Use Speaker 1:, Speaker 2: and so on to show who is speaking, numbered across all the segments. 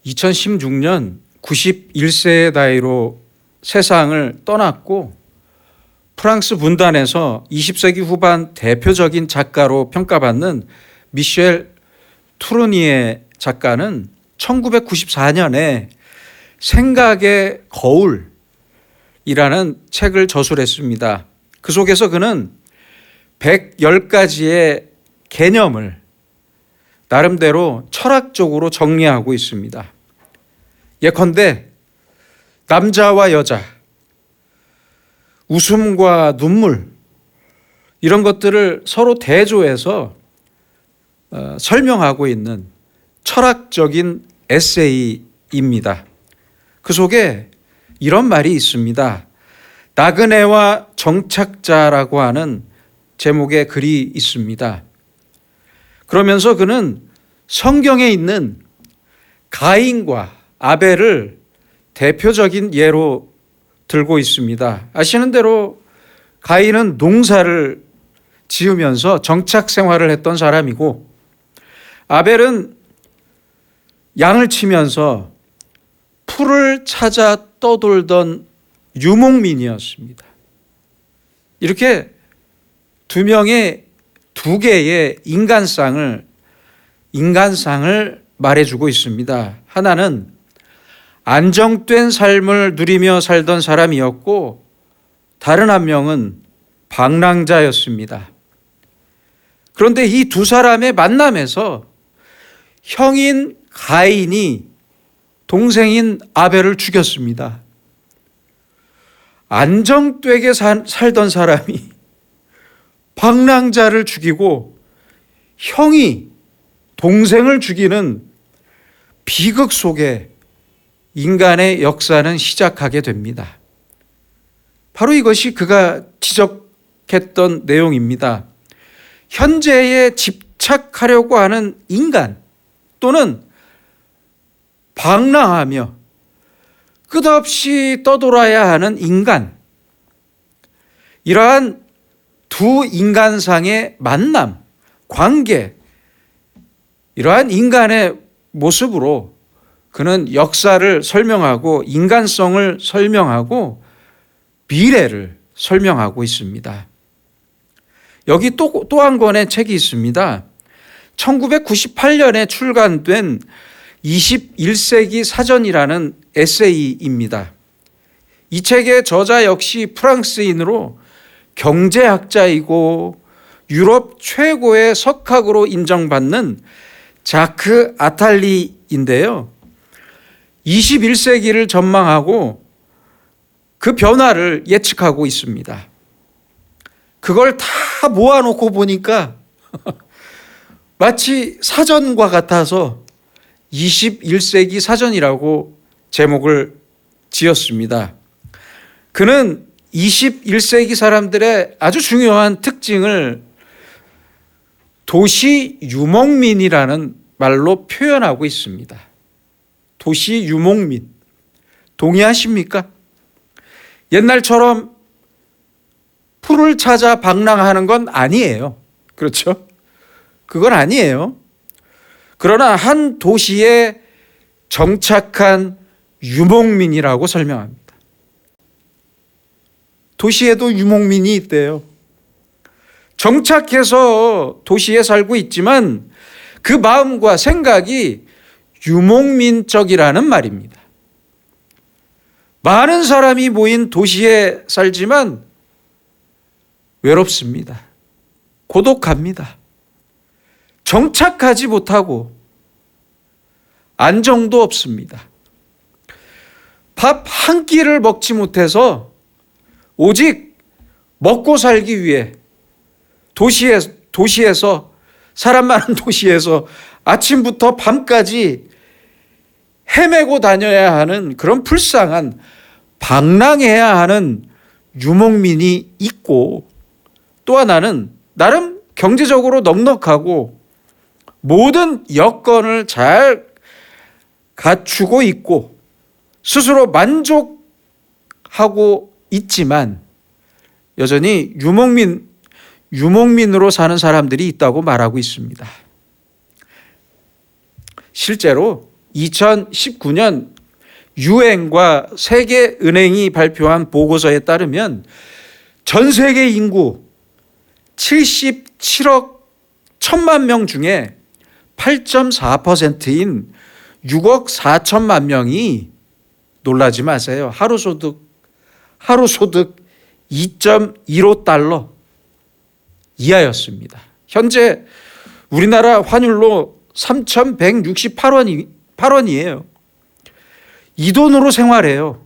Speaker 1: 2016년 91세의 나이로 세상을 떠났고 프랑스 분단에서 20세기 후반 대표적인 작가로 평가받는 미셸 투르니에 작가는 1994년에 생각의 거울이라는 책을 저술했습니다. 그 속에서 그는 110가지의 개념을 나름대로 철학적으로 정리하고 있습니다. 예컨대 남자와 여자, 웃음과 눈물 이런 것들을 서로 대조해서 설명하고 있는 철학적인 에세이입니다. 그 속에 이런 말이 있습니다. 나그네와 정착자라고 하는 제목의 글이 있습니다. 그러면서 그는 성경에 있는 가인과 아벨을 대표적인 예로 들고 있습니다. 아시는 대로 가인은 농사를 지으면서 정착 생활을 했던 사람이고 아벨은 양을 치면서 풀을 찾아 떠돌던 유목민이었습니다. 이렇게 두 개의 인간상을 말해주고 있습니다. 하나는 안정된 삶을 누리며 살던 사람이었고 다른 한 명은 방랑자였습니다. 그런데 이 두 사람의 만남에서 형인 가인이 동생인 아벨을 죽였습니다. 안정되게 살던 사람이 방랑자를 죽이고 형이 동생을 죽이는 비극 속에 인간의 역사는 시작하게 됩니다. 바로 이것이 그가 지적했던 내용입니다. 현재에 집착하려고 하는 인간 또는 방랑하며 끝없이 떠돌아야 하는 인간, 이러한 두 인간상의 만남, 관계, 이러한 인간의 모습으로 그는 역사를 설명하고 인간성을 설명하고 미래를 설명하고 있습니다. 여기 또 한 권의 책이 있습니다. 1998년에 출간된 21세기 사전이라는 에세이입니다. 이 책의 저자 역시 프랑스인으로 경제학자이고 유럽 최고의 석학으로 인정받는 자크 아탈리인데요. 21세기를 전망하고 그 변화를 예측하고 있습니다. 그걸 다 모아놓고 보니까 마치 사전과 같아서 21세기 사전이라고 제목을 지었습니다. 그는 21세기 사람들의 아주 중요한 특징을 도시 유목민이라는 말로 표현하고 있습니다. 도시 유목민. 동의하십니까? 옛날처럼 풀을 찾아 방랑하는 건 아니에요. 그렇죠? 그건 아니에요. 그러나 한 도시에 정착한 유목민이라고 설명합니다. 도시에도 유목민이 있대요. 정착해서 도시에 살고 있지만 그 마음과 생각이 유목민적이라는 말입니다. 많은 사람이 모인 도시에 살지만 외롭습니다. 고독합니다. 정착하지 못하고 안정도 없습니다. 밥 한 끼를 먹지 못해서 오직 먹고 살기 위해 도시에서 사람 많은 도시에서 아침부터 밤까지 헤매고 다녀야 하는 그런 불쌍한 방랑해야 하는 유목민이 있고 또 하나는 나름 경제적으로 넉넉하고 모든 여건을 잘 갖추고 있고 스스로 만족하고 있지만 여전히 유목민으로 사는 사람들이 있다고 말하고 있습니다. 실제로 2019년 유엔과 세계은행이 발표한 보고서에 따르면 전 세계 인구 77억 1천만 명 중에 8.4%인 6억 4천만 명이, 놀라지 마세요, 하루소득 2.15달러 이하였습니다. 현재 우리나라 환율로 3,168원이에요. 이 돈으로 생활해요.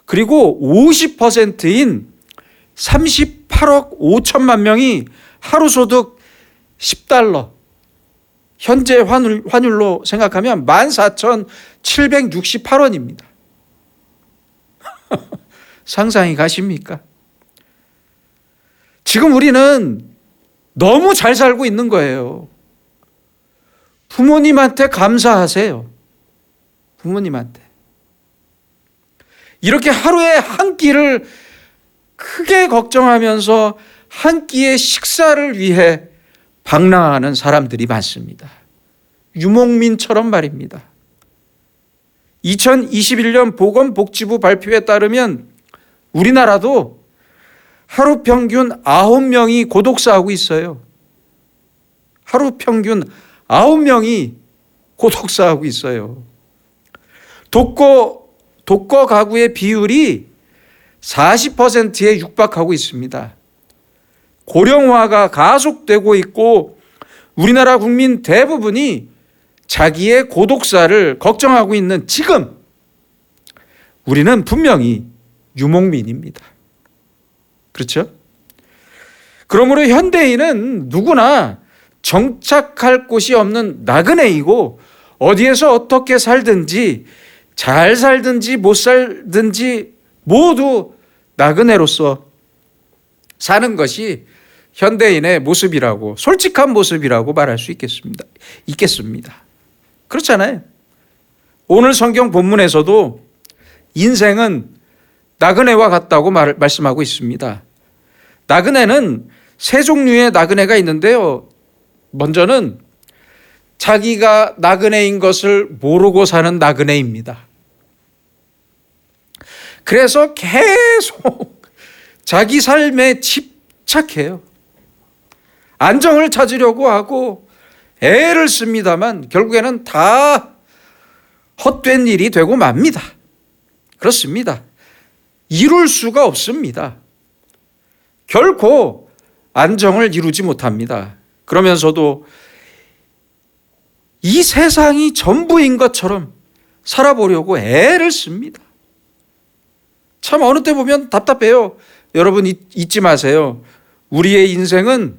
Speaker 1: 그리고 50%인 38억 5천만 명이 하루소득 10달러. 현재 환율로 생각하면 14,768원입니다. 상상이 가십니까? 지금 우리는 너무 잘 살고 있는 거예요. 부모님한테 감사하세요. 부모님한테. 이렇게 하루에 한 끼를 크게 걱정하면서 한 끼의 식사를 위해 방랑하는 사람들이 많습니다. 유목민처럼 말입니다. 2021년 보건복지부 발표에 따르면 우리나라도 하루 평균 9명이 고독사하고 있어요. 하루 평균 9명이 고독사하고 있어요. 독거 가구의 비율이 40%에 육박하고 있습니다. 고령화가 가속되고 있고 우리나라 국민 대부분이 자기의 고독사를 걱정하고 있는 지금 우리는 분명히 유목민입니다. 그렇죠? 그러므로 현대인은 누구나 정착할 곳이 없는 나그네이고 어디에서 어떻게 살든지 잘 살든지 못 살든지 모두 나그네로서 사는 것이 현대인의 모습이라고, 솔직한 모습이라고 말할 수 있겠습니다. 그렇잖아요. 오늘 성경 본문에서도 인생은 나그네와 같다고 말씀하고 있습니다. 나그네는 세 종류의 나그네가 있는데요. 먼저는 자기가 나그네인 것을 모르고 사는 나그네입니다. 그래서 계속 자기 삶에 집착해요. 안정을 찾으려고 하고 애를 씁니다만 결국에는 다 헛된 일이 되고 맙니다. 그렇습니다. 이룰 수가 없습니다. 결코 안정을 이루지 못합니다. 그러면서도 이 세상이 전부인 것처럼 살아보려고 애를 씁니다. 참 어느 때 보면 답답해요. 여러분 잊지 마세요. 우리의 인생은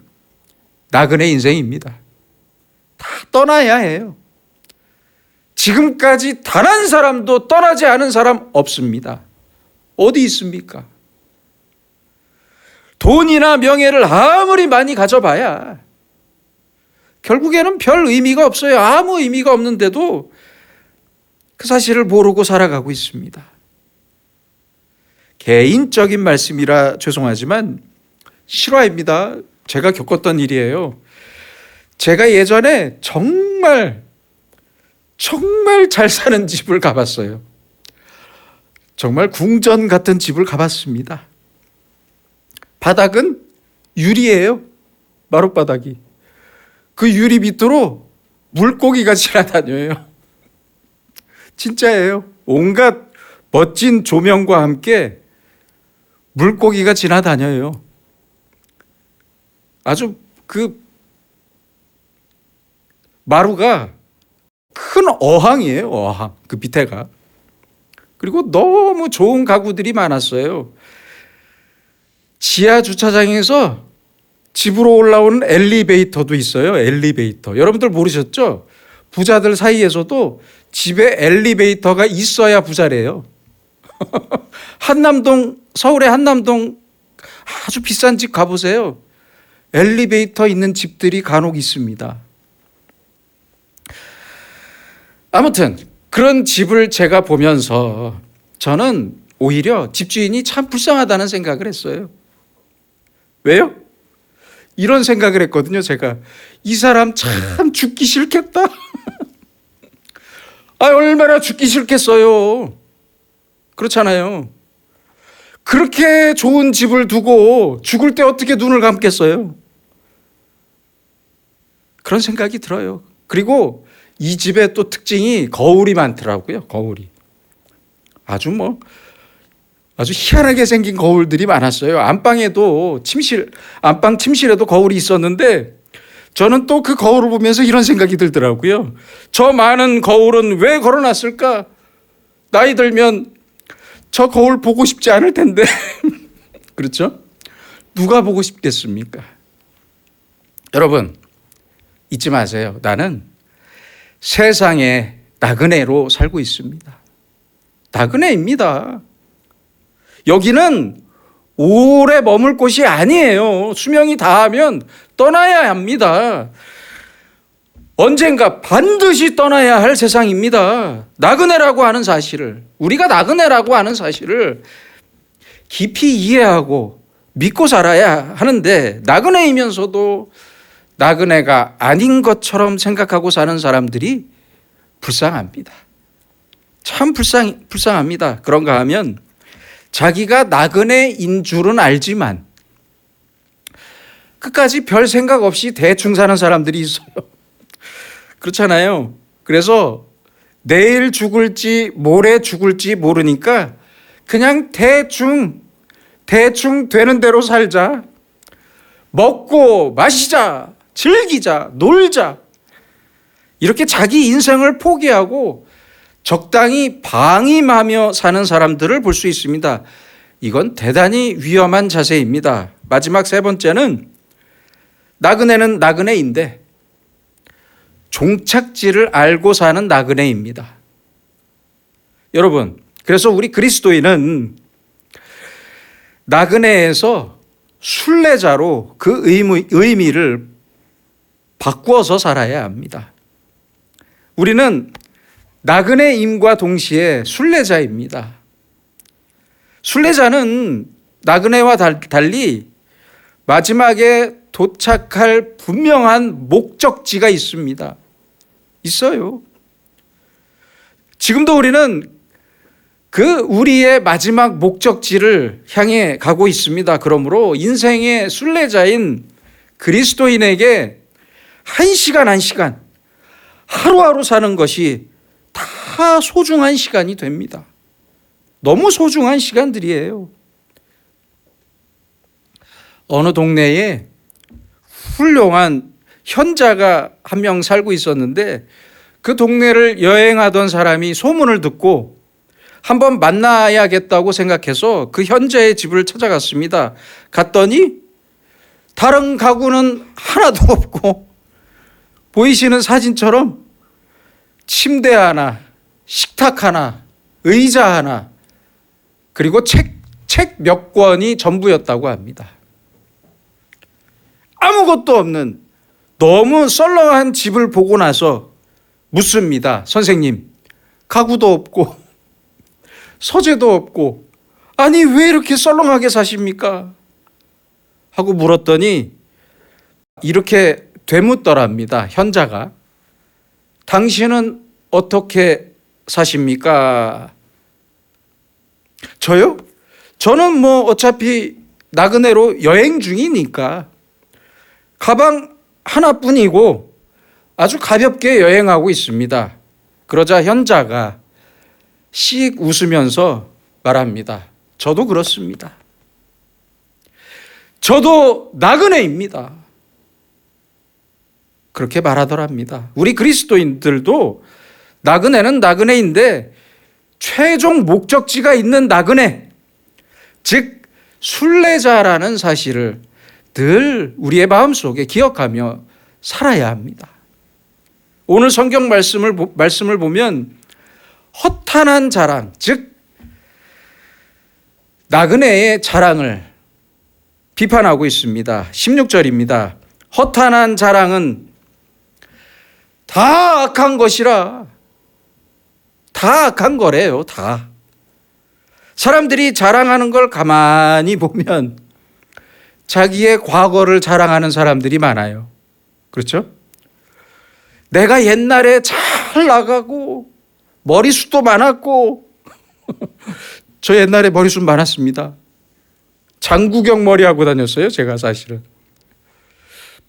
Speaker 1: 나그네 인생입니다. 다 떠나야 해요. 지금까지 단 한 사람도 떠나지 않은 사람 없습니다. 어디 있습니까? 돈이나 명예를 아무리 많이 가져봐야 결국에는 별 의미가 없어요. 아무 의미가 없는데도 그 사실을 모르고 살아가고 있습니다. 개인적인 말씀이라 죄송하지만 실화입니다. 제가 겪었던 일이에요. 제가 예전에 정말 잘 사는 집을 가봤어요. 정말 궁전 같은 집을 가봤습니다. 바닥은 유리예요. 마룻바닥이. 그 유리 밑으로 물고기가 지나다녀요. 진짜예요. 온갖 멋진 조명과 함께 물고기가 지나다녀요. 아주 그 마루가 큰 어항이에요. 어항. 그 밑에가. 그리고 너무 좋은 가구들이 많았어요. 지하 주차장에서 집으로 올라오는 엘리베이터도 있어요. 엘리베이터. 여러분들 모르셨죠? 부자들 사이에서도 집에 엘리베이터가 있어야 부자래요. 서울의 한남동 아주 비싼 집 가보세요. 엘리베이터 있는 집들이 간혹 있습니다. 아무튼 그런 집을 제가 보면서 저는 오히려 집주인이 참 불쌍하다는 생각을 했어요. 왜요? 이런 생각을 했거든요. 제가 이 사람 참 죽기 싫겠다. 얼마나 죽기 싫겠어요. 그렇잖아요. 그렇게 좋은 집을 두고 죽을 때 어떻게 눈을 감겠어요? 그런 생각이 들어요. 그리고 이 집의 또 특징이 거울이 많더라고요. 거울이. 아주 희한하게 생긴 거울들이 많았어요. 안방에도 안방 침실에도 거울이 있었는데 저는 또 그 거울을 보면서 이런 생각이 들더라고요. 저 많은 거울은 왜 걸어놨을까? 나이 들면 저 거울 보고 싶지 않을 텐데. 그렇죠? 누가 보고 싶겠습니까? 여러분, 잊지 마세요. 나는 세상의 나그네로 살고 있습니다. 나그네입니다. 여기는 오래 머물 곳이 아니에요. 수명이 다하면 떠나야 합니다. 언젠가 반드시 떠나야 할 세상입니다. 나그네라고 하는 사실을, 우리가 나그네라고 하는 사실을 깊이 이해하고 믿고 살아야 하는데, 나그네이면서도 나그네가 아닌 것처럼 생각하고 사는 사람들이 불쌍합니다. 참 불쌍합니다. 그런가 하면 자기가 나그네인 줄은 알지만 끝까지 별 생각 없이 대충 사는 사람들이 있어요. 그렇잖아요. 그래서 내일 죽을지 모레 죽을지 모르니까 그냥 대충 되는 대로 살자. 먹고 마시자, 즐기자, 놀자. 이렇게 자기 인생을 포기하고 적당히 방임하며 사는 사람들을 볼 수 있습니다. 이건 대단히 위험한 자세입니다. 마지막 세 번째는 나그네는 나그네인데 종착지를 알고 사는 나그네입니다. 여러분, 그래서 우리 그리스도인은 나그네에서 순례자로 그 의미를 바꾸어서 살아야 합니다. 우리는 나그네임과 동시에 순례자입니다. 순례자는 나그네와 달리 마지막에 도착할 분명한 목적지가 있습니다. 있어요. 지금도 우리는 우리의 마지막 목적지를 향해 가고 있습니다. 그러므로 인생의 순례자인 그리스도인에게 한 시간 하루하루 사는 것이 다 소중한 시간이 됩니다. 너무 소중한 시간들이에요. 어느 동네에 훌륭한 현자가 한 명 살고 있었는데 그 동네를 여행하던 사람이 소문을 듣고 한번 만나야겠다고 생각해서 그 현자의 집을 찾아갔습니다. 갔더니 다른 가구는 하나도 없고 보이시는 사진처럼 침대 하나, 식탁 하나, 의자 하나, 그리고 책 몇 권이 전부였다고 합니다. 아무것도 없는 너무 썰렁한 집을 보고 나서 묻습니다. 선생님, 가구도 없고 서재도 없고 아니 왜 이렇게 썰렁하게 사십니까? 하고 물었더니 이렇게 되묻더랍니다. 현자가. 당신은 어떻게 사십니까? 저요? 저는 어차피 나그네로 여행 중이니까 가방 하나뿐이고 아주 가볍게 여행하고 있습니다. 그러자 현자가 씩 웃으면서 말합니다. 저도 그렇습니다. 저도 나그네입니다. 그렇게 말하더랍니다. 우리 그리스도인들도 나그네는 나그네인데 최종 목적지가 있는 나그네, 즉 순례자라는 사실을 늘 우리의 마음속에 기억하며 살아야 합니다. 오늘 성경 말씀을 보면 허탄한 자랑, 즉 나그네의 자랑을 비판하고 있습니다. 16절입니다. 허탄한 자랑은 다 악한 것이라. 다 악한 거래요. 다. 사람들이 자랑하는 걸 가만히 보면 자기의 과거를 자랑하는 사람들이 많아요. 그렇죠? 내가 옛날에 잘 나가고 머리숱도 많았고 저 옛날에 머리숱 많았습니다. 장구경 머리 하고 다녔어요. 제가 사실은.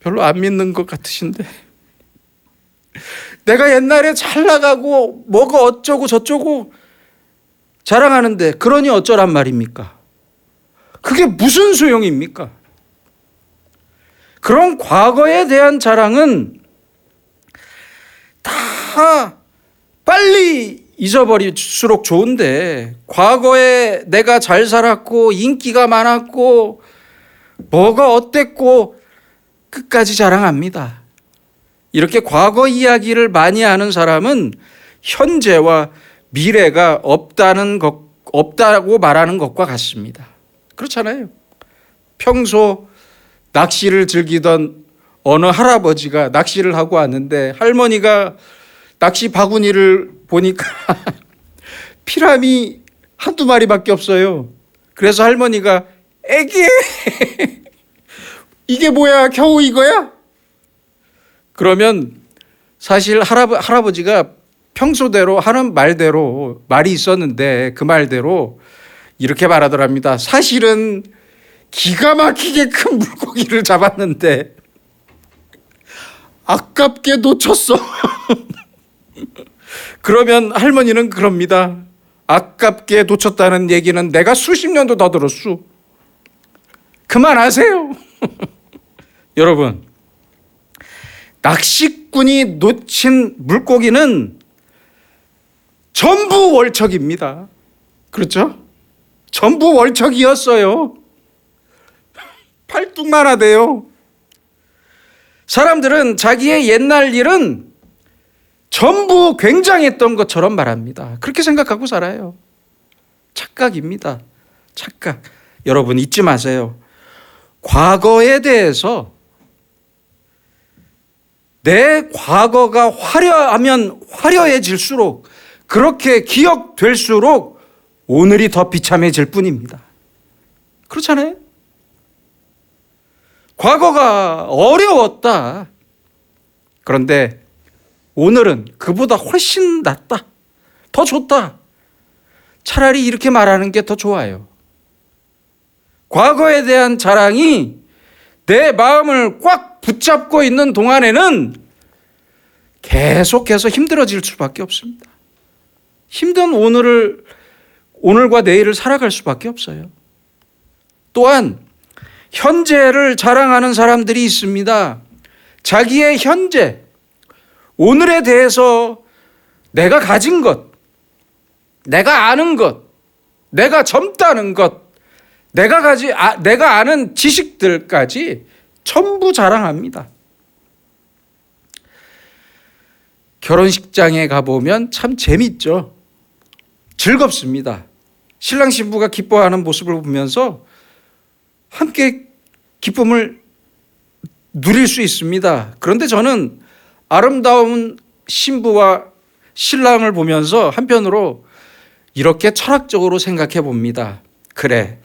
Speaker 1: 별로 안 믿는 것 같으신데 내가 옛날에 잘 나가고 뭐가 어쩌고 저쩌고 자랑하는데 그러니 어쩌란 말입니까? 그게 무슨 소용입니까? 그런 과거에 대한 자랑은 다 빨리 잊어버릴수록 좋은데 과거에 내가 잘 살았고 인기가 많았고 뭐가 어땠고 끝까지 자랑합니다. 이렇게 과거 이야기를 많이 하는 사람은 현재와 미래가 없다고 말하는 것과 같습니다. 그렇잖아요. 평소 낚시를 즐기던 어느 할아버지가 낚시를 하고 왔는데 할머니가 낚시 바구니를 보니까 피라미 한두 마리밖에 없어요. 그래서 할머니가 애기 이게 뭐야 겨우 이거야? 그러면 사실 할아버지가 평소대로 하는 말이 있었는데 그 말대로 이렇게 말하더랍니다. 사실은 기가 막히게 큰 물고기를 잡았는데 아깝게 놓쳤어. 그러면 할머니는 그럽니다. 아깝게 놓쳤다는 얘기는 내가 수십 년도 더 들었수. 그만하세요. 여러분, 낚시꾼이 놓친 물고기는 전부 월척입니다. 그렇죠? 전부 월척이었어요. 팔뚝만 하대요. 사람들은 자기의 옛날 일은 전부 굉장했던 것처럼 말합니다. 그렇게 생각하고 살아요. 착각입니다. 착각. 여러분 잊지 마세요. 과거에 대해서 내 과거가 화려하면 화려해질수록 그렇게 기억될수록 오늘이 더 비참해질 뿐입니다. 그렇잖아요? 과거가 어려웠다. 그런데 오늘은 그보다 훨씬 낫다. 더 좋다. 차라리 이렇게 말하는 게 더 좋아요. 과거에 대한 자랑이 내 마음을 꽉 붙잡고 있는 동안에는 계속해서 힘들어질 수밖에 없습니다. 힘든 오늘과 내일을 살아갈 수밖에 없어요. 또한 현재를 자랑하는 사람들이 있습니다. 자기의 현재, 오늘에 대해서 내가 가진 것, 내가 아는 것, 내가 젊다는 것, 내가 아는 지식들까지 전부 자랑합니다. 결혼식장에 가보면 참 재밌죠. 즐겁습니다. 신랑 신부가 기뻐하는 모습을 보면서 함께 기쁨을 누릴 수 있습니다. 그런데 저는 아름다운 신부와 신랑을 보면서 한편으로 이렇게 철학적으로 생각해 봅니다. 그래,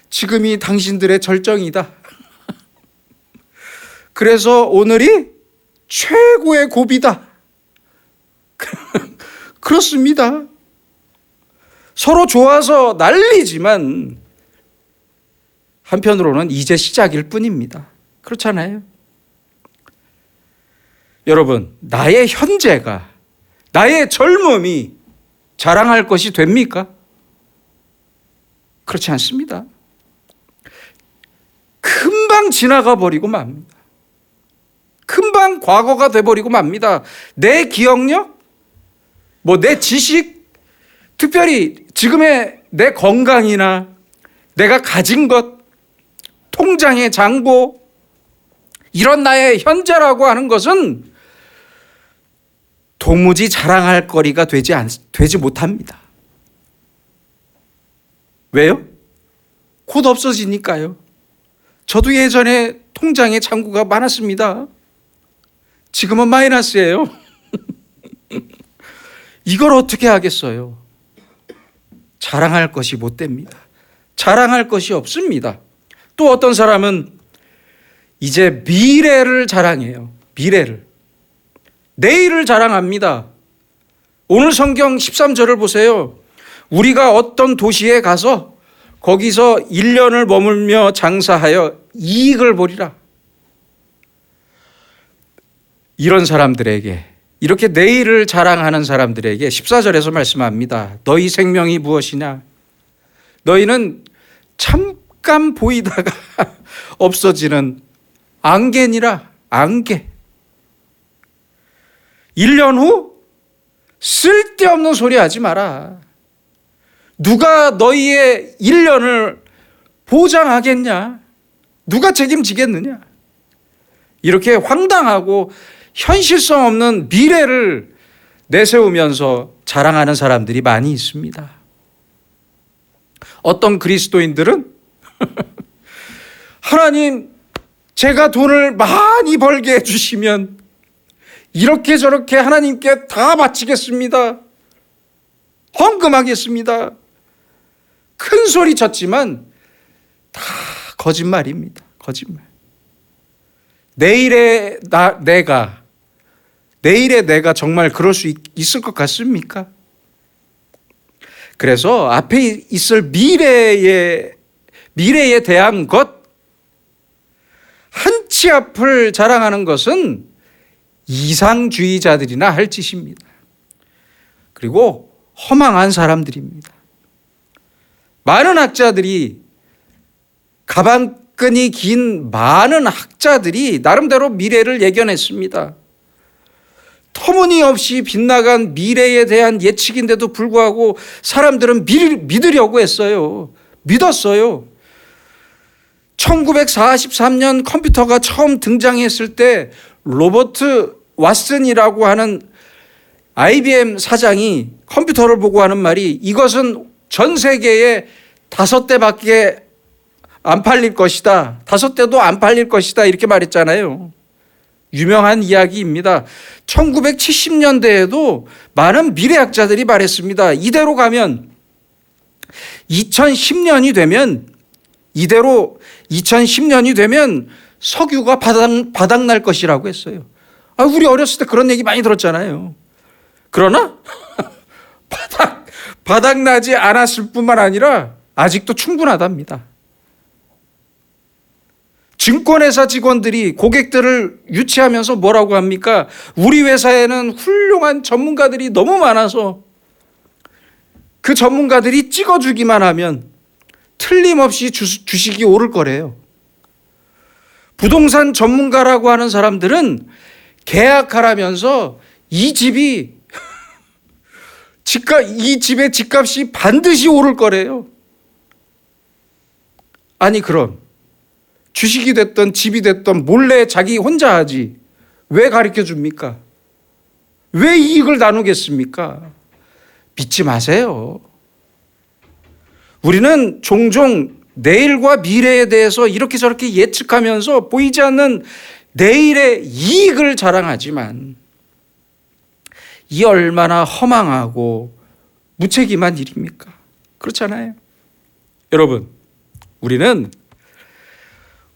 Speaker 1: 지금이 당신들의 절정이다. 그래서 오늘이 최고의 고비다. 그렇습니다. 서로 좋아서 난리지만 한편으로는 이제 시작일 뿐입니다. 그렇잖아요. 여러분, 나의 현재가, 나의 젊음이 자랑할 것이 됩니까? 그렇지 않습니다. 금방 지나가 버리고 맙니다. 금방 과거가 돼버리고 맙니다. 내 기억력, 내 지식, 특별히 지금의 내 건강이나 내가 가진 것, 통장의 잔고, 이런 나의 현재라고 하는 것은 도무지 자랑할 거리가 되지 못합니다. 왜요? 곧 없어지니까요. 저도 예전에 통장에 잔고가 많았습니다. 지금은 마이너스예요. 이걸 어떻게 하겠어요? 자랑할 것이 못 됩니다. 자랑할 것이 없습니다. 또 어떤 사람은 이제 미래를 자랑해요. 미래를. 내일을 자랑합니다. 오늘 성경 13절을 보세요. 우리가 어떤 도시에 가서 거기서 1년을 머물며 장사하여 이익을 보리라. 이런 사람들에게, 이렇게 내일을 자랑하는 사람들에게 14절에서 말씀합니다. 너희 생명이 무엇이냐? 너희는 잠깐 보이다가 없어지는 안개니라. 안개. 1년 후 쓸데없는 소리 하지 마라. 누가 너희의 1년을 보장하겠냐? 누가 책임지겠느냐? 이렇게 황당하고 현실성 없는 미래를 내세우면서 자랑하는 사람들이 많이 있습니다. 어떤 그리스도인들은 하나님, 제가 돈을 많이 벌게 해주시면 이렇게 저렇게 하나님께 다 바치겠습니다. 헌금하겠습니다. 큰 소리 쳤지만 다 거짓말입니다. 거짓말. 내일의 내가 정말 그럴 수 있을 것 같습니까? 그래서 앞에 있을 미래에 대한 것, 한 치 앞을 자랑하는 것은 이상주의자들이나 할 짓입니다. 그리고 허망한 사람들입니다. 많은 학자들이, 가방끈이 긴 많은 학자들이 나름대로 미래를 예견했습니다. 터무니없이 빗나간 미래에 대한 예측인데도 불구하고 사람들은 믿으려고 했어요. 믿었어요. 1943년 컴퓨터가 처음 등장했을 때 로버트 왓슨이라고 하는 IBM 사장이 컴퓨터를 보고 하는 말이, 이것은 전 세계에 5대밖에 안 팔릴 것이다. 5대도 안 팔릴 것이다. 이렇게 말했잖아요. 유명한 이야기입니다. 1970년대에도 많은 미래학자들이 말했습니다. 이대로 가면 2010년이 되면 석유가 바닥날 것이라고 했어요. 우리 어렸을 때 그런 얘기 많이 들었잖아요. 그러나 바닥나지 않았을 뿐만 아니라 아직도 충분하답니다. 증권회사 직원들이 고객들을 유치하면서 뭐라고 합니까? 우리 회사에는 훌륭한 전문가들이 너무 많아서 그 전문가들이 찍어주기만 하면 틀림없이 주식이 오를 거래요. 부동산 전문가라고 하는 사람들은 계약하라면서 이 집의 집값이 반드시 오를 거래요. 아니, 그럼 주식이 됐던 집이 됐던 몰래 자기 혼자 하지 왜 가르쳐 줍니까? 왜 이익을 나누겠습니까? 믿지 마세요. 우리는 종종 내일과 미래에 대해서 이렇게 저렇게 예측하면서 보이지 않는 내일의 이익을 자랑하지만 이 얼마나 허망하고 무책임한 일입니까? 그렇잖아요. 여러분,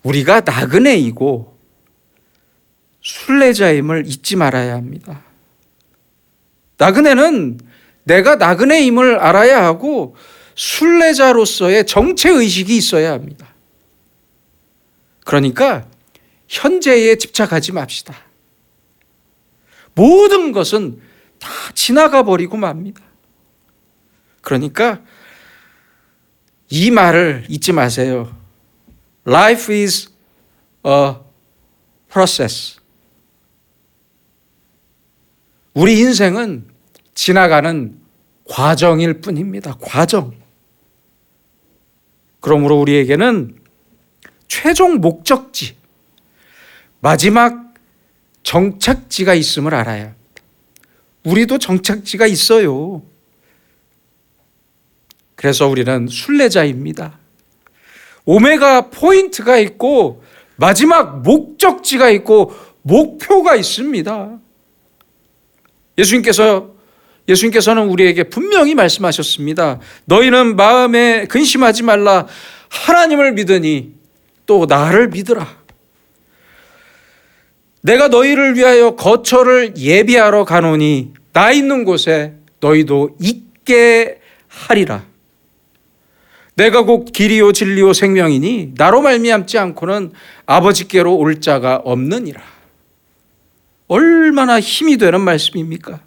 Speaker 1: 우리가 나그네이고 순례자임을 잊지 말아야 합니다. 나그네는 내가 나그네임을 알아야 하고 순례자로서의 정체의식이 있어야 합니다. 그러니까 현재에 집착하지 맙시다. 모든 것은 다 지나가 버리고 맙니다. 그러니까 이 말을 잊지 마세요. Life is a process. 우리 인생은 지나가는 과정일 뿐입니다. 과정. 그러므로 우리에게는 최종 목적지, 마지막 정착지가 있음을 알아야 합니다. 우리도 정착지가 있어요. 그래서 우리는 순례자입니다. 오메가 포인트가 있고 마지막 목적지가 있고 목표가 있습니다. 예수님께서는 우리에게 분명히 말씀하셨습니다. 너희는 마음에 근심하지 말라. 하나님을 믿으니 또 나를 믿으라. 내가 너희를 위하여 거처를 예비하러 가노니 나 있는 곳에 너희도 있게 하리라. 내가 곧 길이요 진리요 생명이니 나로 말미암지 않고는 아버지께로 올 자가 없느니라. 얼마나 힘이 되는 말씀입니까?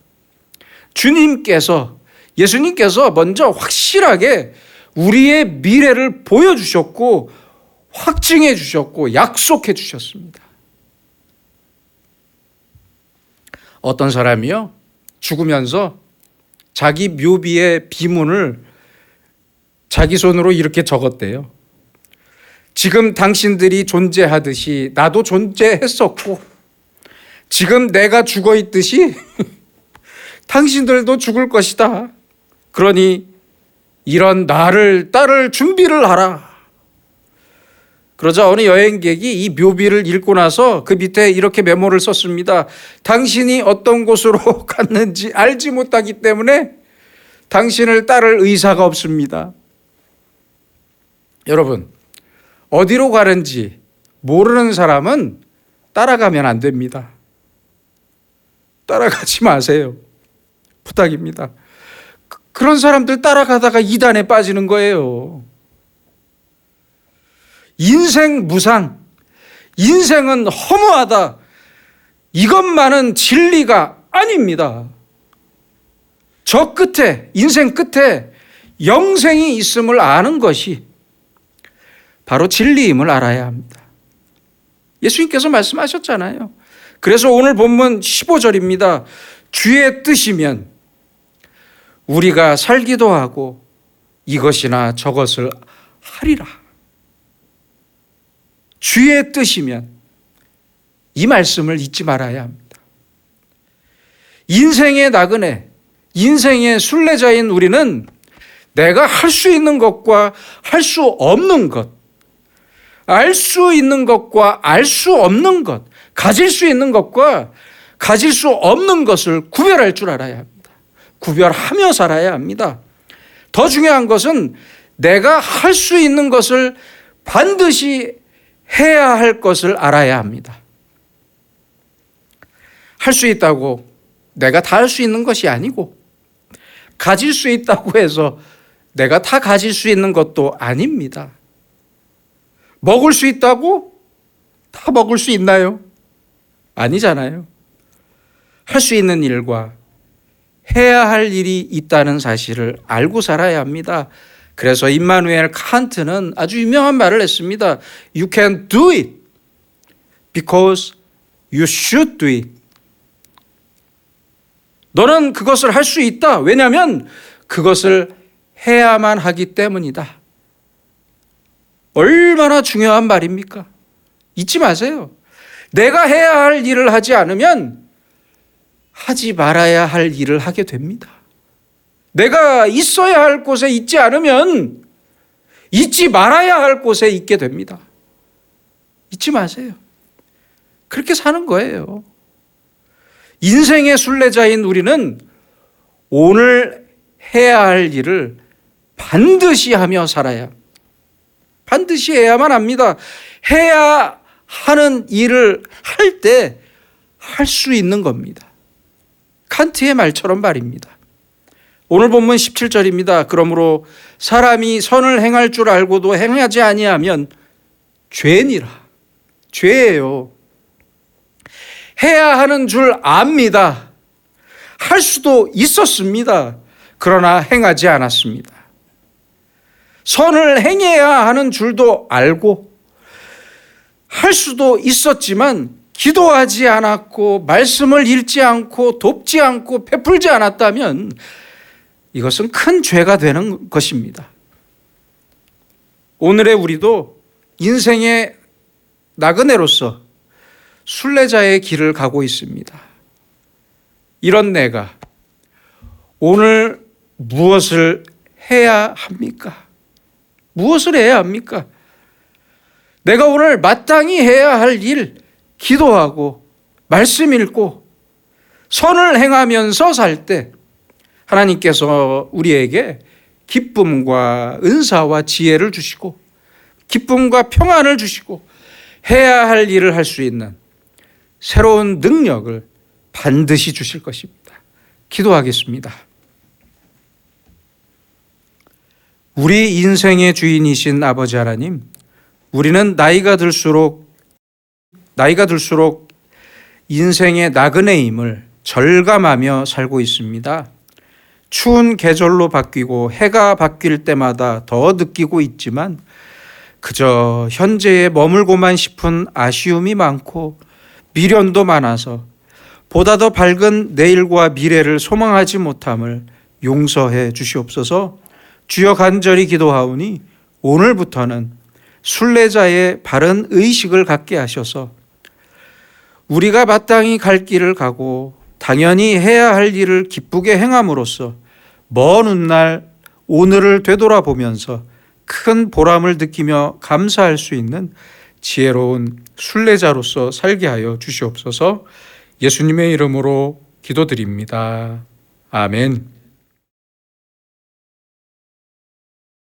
Speaker 1: 예수님께서 먼저 확실하게 우리의 미래를 보여주셨고 확증해 주셨고 약속해 주셨습니다. 어떤 사람이요, 죽으면서 자기 묘비의 비문을 자기 손으로 이렇게 적었대요. 지금 당신들이 존재하듯이 나도 존재했었고, 지금 내가 죽어 있듯이 당신들도 죽을 것이다. 그러니 이런 나를 따를 준비를 하라. 그러자 어느 여행객이 이 묘비를 읽고 나서 그 밑에 이렇게 메모를 썼습니다. 당신이 어떤 곳으로 갔는지 알지 못하기 때문에 당신을 따를 의사가 없습니다. 여러분, 어디로 가는지 모르는 사람은 따라가면 안 됩니다. 따라가지 마세요. 부탁입니다. 그런 사람들 따라가다가 이단에 빠지는 거예요. 인생 무상, 인생은 허무하다, 이것만은 진리가 아닙니다. 저 끝에, 인생 끝에 영생이 있음을 아는 것이 바로 진리임을 알아야 합니다. 예수님께서 말씀하셨잖아요. 그래서 오늘 본문 15절입니다. 주의 뜻이면 우리가 살기도 하고 이것이나 저것을 하리라. 주의 뜻이면 이 말씀을 잊지 말아야 합니다. 인생의 나그네, 인생의 순례자인 우리는 내가 할 수 있는 것과 할 수 없는 것, 알 수 있는 것과 알 수 없는 것, 가질 수 있는 것과 가질 수 없는 것을 구별할 줄 알아야 합니다. 구별하며 살아야 합니다. 더 중요한 것은 내가 할 수 있는 것을 반드시 해야 할 것을 알아야 합니다. 할 수 있다고 내가 다 할 수 있는 것이 아니고, 가질 수 있다고 해서 내가 다 가질 수 있는 것도 아닙니다. 먹을 수 있다고 다 먹을 수 있나요? 아니잖아요. 할 수 있는 일과 해야 할 일이 있다는 사실을 알고 살아야 합니다. 그래서 임마누엘 칸트는 아주 유명한 말을 했습니다. You can do it because you should do it. 너는 그것을 할 수 있다. 왜냐하면 그것을 해야만 하기 때문이다. 얼마나 중요한 말입니까? 잊지 마세요. 내가 해야 할 일을 하지 않으면 하지 말아야 할 일을 하게 됩니다. 내가 있어야 할 곳에 있지 않으면 있지 말아야 할 곳에 있게 됩니다. 잊지 마세요. 그렇게 사는 거예요. 인생의 순례자인 우리는 오늘 해야 할 일을 반드시 하며 살아야 합니다. 반드시 해야만 합니다. 해야 하는 일을 할 때 할 수 있는 겁니다. 칸트의 말처럼 말입니다. 오늘 본문 17절입니다. 그러므로 사람이 선을 행할 줄 알고도 행하지 아니하면 죄니라. 죄예요. 해야 하는 줄 압니다. 할 수도 있었습니다. 그러나 행하지 않았습니다. 선을 행해야 하는 줄도 알고 할 수도 있었지만 기도하지 않았고 말씀을 읽지 않고 돕지 않고 베풀지 않았다면 이것은 큰 죄가 되는 것입니다. 오늘의 우리도 인생의 나그네로서 순례자의 길을 가고 있습니다. 이런 내가 오늘 무엇을 해야 합니까? 무엇을 해야 합니까? 내가 오늘 마땅히 해야 할 일, 기도하고 말씀 읽고 선을 행하면서 살 때 하나님께서 우리에게 기쁨과 은사와 지혜를 주시고 기쁨과 평안을 주시고 해야 할 일을 할 수 있는 새로운 능력을 반드시 주실 것입니다. 기도하겠습니다. 우리 인생의 주인이신 아버지 하나님, 우리는 나이가 들수록 인생의 나그네임을 절감하며 살고 있습니다. 추운 계절로 바뀌고 해가 바뀔 때마다 더 느끼고 있지만 그저 현재에 머물고만 싶은 아쉬움이 많고 미련도 많아서 보다 더 밝은 내일과 미래를 소망하지 못함을 용서해 주시옵소서. 주여 간절히 기도하오니 오늘부터는 순례자의 바른 의식을 갖게 하셔서 우리가 마땅히 갈 길을 가고 당연히 해야 할 일을 기쁘게 행함으로써 먼 훗날 오늘을 되돌아보면서 큰 보람을 느끼며 감사할 수 있는 지혜로운 순례자로서 살게 하여 주시옵소서. 예수님의 이름으로 기도드립니다. 아멘.